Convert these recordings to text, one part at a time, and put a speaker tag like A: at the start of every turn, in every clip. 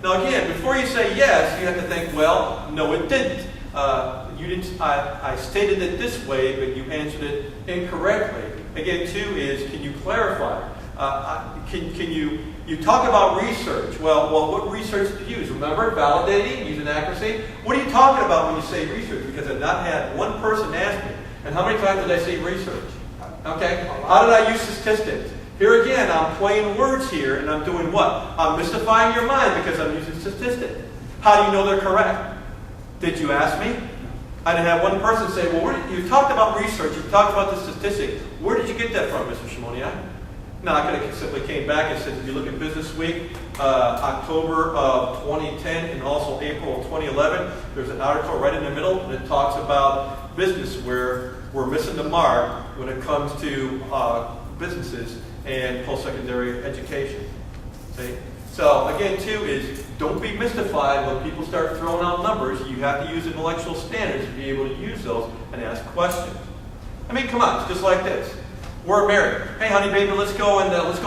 A: Now again, before you say yes, you have to think, well, no it didn't. You didn't. I stated it this way, but you answered it incorrectly. Again, two is, can you clarify? Can you talk about research? Well, what research do you use? Remember, validating, using accuracy. What are you talking about when you say research? Because I've not had one person ask me. And how many times did I say research? Okay. How did I use statistics? Here again, I'm playing words here, and I'm doing what? I'm mystifying your mind because I'm using statistics. How do you know they're correct? Did you ask me? I didn't have one person say, well, you talked about research, you talked about the statistics. Where did you get that from, Mr. Shimoniak? No, I could have simply came back and said, if you look at Business Week, October of 2010 and also April of 2011, there's an article right in the middle, and it talks about business where we're missing the mark when it comes to businesses and post-secondary education. See? So again, too, is don't be mystified when people start throwing out numbers. You have to use intellectual standards to be able to use those and ask questions. I mean, come on, it's just like this. We're married. Hey, honey, baby, let's go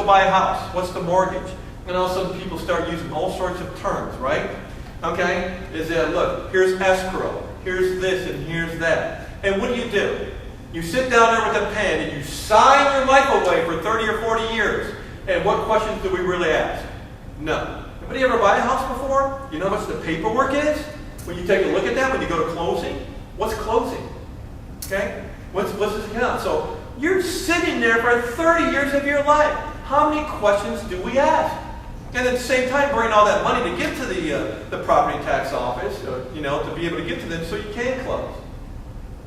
A: buy a house. What's the mortgage? And all of a sudden, people start using all sorts of terms, right? Okay? Is that, look, here's escrow, here's this, and here's that. And what do? You sit down there with a pen and you sign your life away for 30 or 40 years. And what questions do we really ask? No. Anybody ever buy a house before? You know how much the paperwork is? When you take a look at that, when you go to closing, what's closing? Okay? What's this account? So you're sitting there for 30 years of your life. How many questions do we ask? And at the same time, bring all that money to give to the property tax office, to be able to give to them so you can close.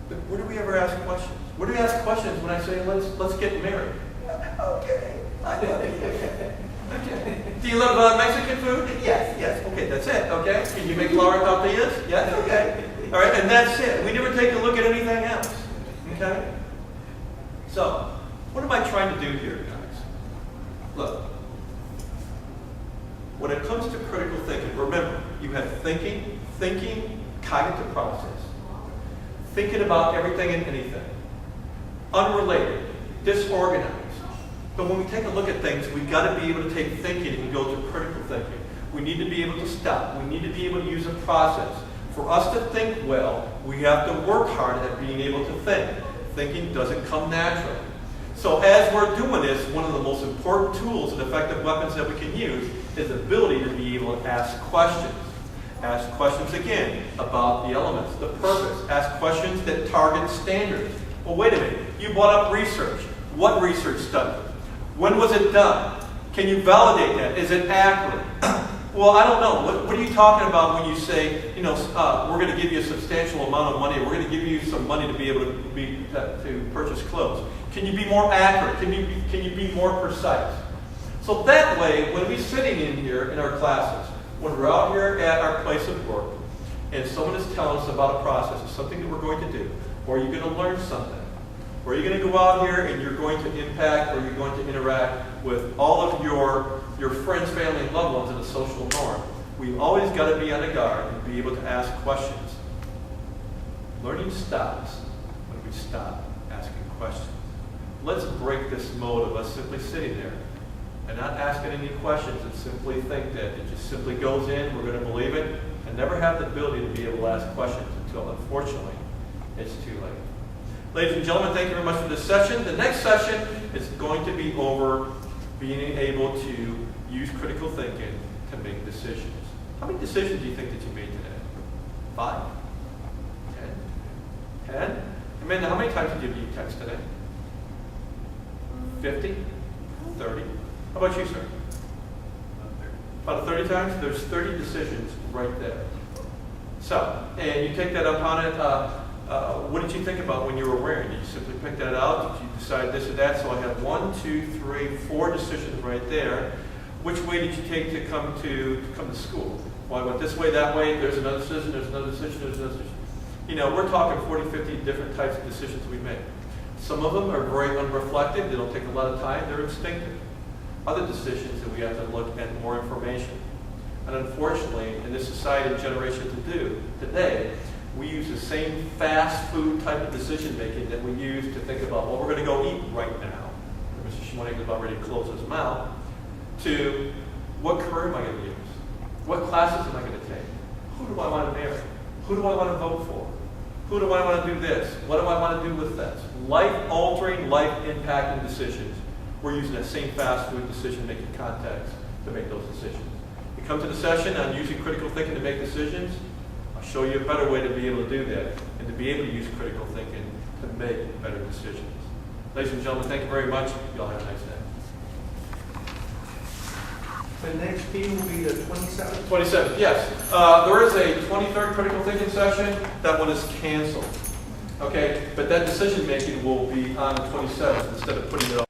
A: But where do we ever ask questions? Where do we ask questions when I say, let's get married? Okay. Okay. Do you love Mexican food? Yes. Okay, that's it. Okay. Can you make flour tortillas? Yes. Okay. All right, and that's it. We never take a look at anything else. Okay. So, what am I trying to do here, guys? Look. When it comes to critical thinking, remember, you have thinking, cognitive process, thinking about everything and anything, unrelated, disorganized. But when we take a look at things, we've got to be able to take thinking and go to critical thinking. We need to be able to stop. We need to be able to use a process. For us to think well, we have to work hard at being able to think. Thinking doesn't come naturally. So as we're doing this, one of the most important tools and effective weapons that we can use is the ability to be able to ask questions. Ask questions again about the elements, the purpose. Ask questions that target standards. Well, wait a minute. You brought up research. What research study? When was it done? Can you validate that? Is it accurate? Well, I don't know. What are you talking about when you say, we're going to give you a substantial amount of money, we're going to give you some money to be able to purchase clothes? Can you be more accurate? Can you be more precise? So that way, when we're sitting in here in our classes, when we're out here at our place of work, and someone is telling us about a process, or something that we're going to do, or you're going to learn something, or you're going to go out here and you're going to impact or you're going to interact with all of your friends, family, and loved ones in a social norm, we've always got to be on the guard and be able to ask questions. Learning stops when we stop asking questions. Let's break this mode of us simply sitting there and not asking any questions and simply think that it just simply goes in, we're going to believe it, and never have the ability to be able to ask questions until, unfortunately, it's too late. Ladies and gentlemen, thank you very much for this session. The next session is going to be over being able to use critical thinking to make decisions. How many decisions do you think that you made today? 5? 10? 10? Amanda, how many times did you text today? 50? 30? How about you, sir? About 30 times? There's 30 decisions right there. So, and you take that upon it. What did you think about when you were wearing? Did you simply pick that out? Did you decide this or that? So I have 1, 2, 3, 4 decisions right there. Which way did you take to come to school? Well, I went this way, that way. There's another decision. There's another decision. There's another decision. We're talking 40, 50 different types of decisions we make. Some of them are very unreflective. They don't take a lot of time. They're instinctive. Other decisions that we have to look at more information. And unfortunately, in this society and generation today, we use the same fast food type of decision making that we use to think about what we're going to go eat right now. Mr. Shimonik is about ready to close his mouth. To what career am I going to use? What classes am I going to take? Who do I want to marry? Who do I want to vote for? Who do I want to do this? What do I want to do with this? Life-altering, life-impacting decisions. We're using that same fast food decision-making context to make those decisions. You come to the session on using critical thinking to make decisions. I'll show you a better way to be able to do that and to be able to use critical thinking to make better decisions. Ladies and gentlemen, thank you very much. You all have a nice day.
B: The next meeting will be the 27th.
A: 27th, yes. There is a 23rd critical thinking session. That one is canceled. Okay, but that decision making will be on the 27th instead of putting it